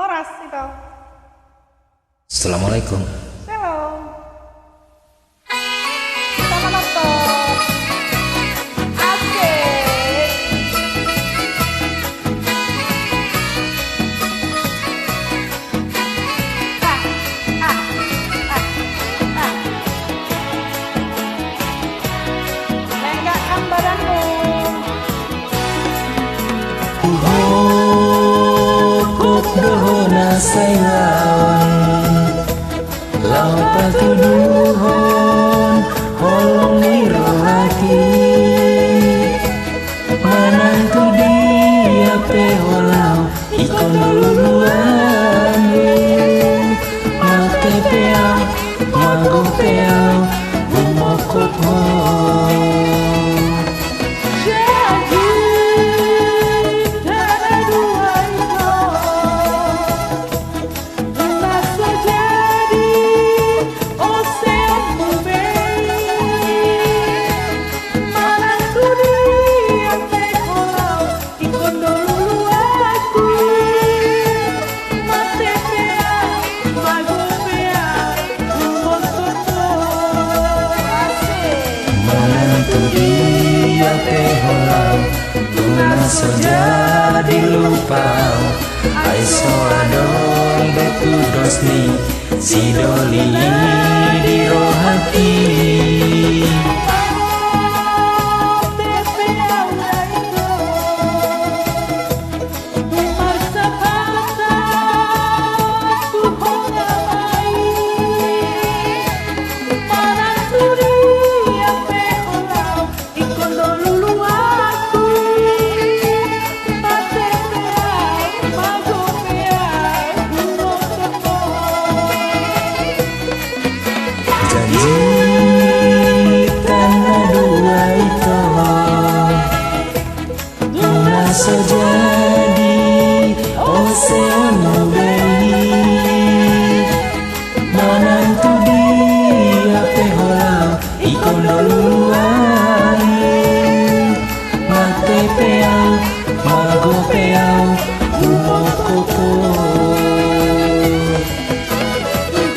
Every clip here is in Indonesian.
Horas itu. Assalamualaikum. Shalom. Selamat nonton. Asik. Ah, ah, ah, ah. Lenggakkan badanmu. Dohona sayang lau patuduhon holong niro hati manantu dia peholau ikon duluan mate peau mago peau bumokop dia peholau so jadi lupa ai so adong betu dosni si doli di rohati so jadi ocean bayi manantu dia peholau ikon duluan mate peau mago peau umokopo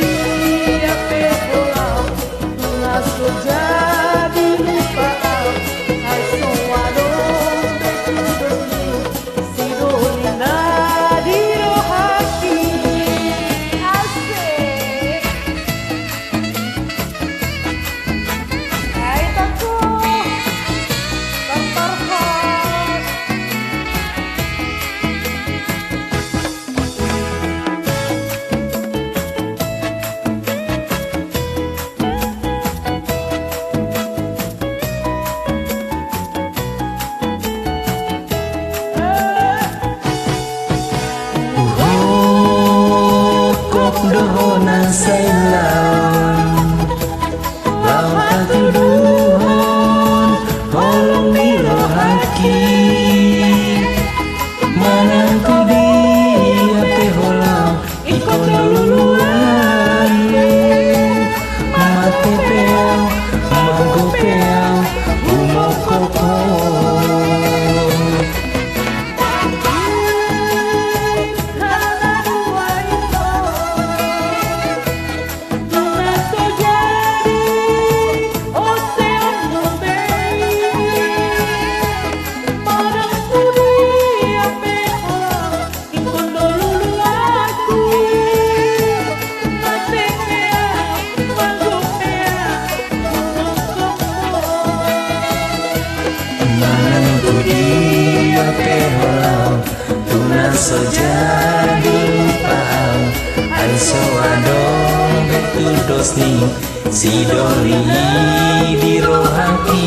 Dia peholau so jadi lupa ai soado dohona sayang lau patuduhon holong niro haki manantu dia peholau ikon duluan mate peau mago peau umokopo manantu dia peholau so jadi lupa ai so adong betu dosni si doli di rohati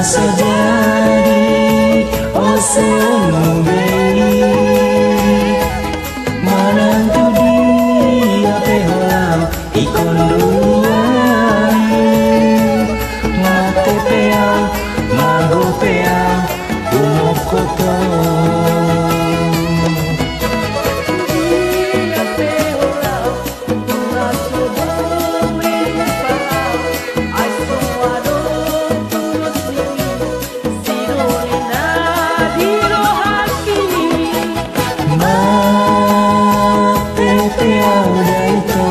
saja magopeang umokoto. Matepeau daito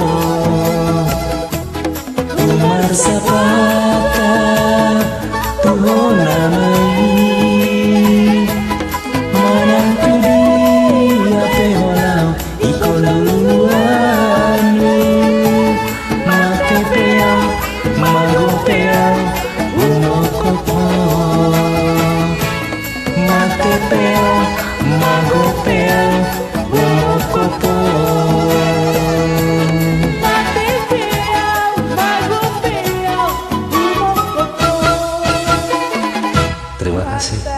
umar sapata tuhon namai manang tudi ape holau iko luluanu. Matepeau magopeau umokopo. Matepeau magopeau umokopo. Terima kasih.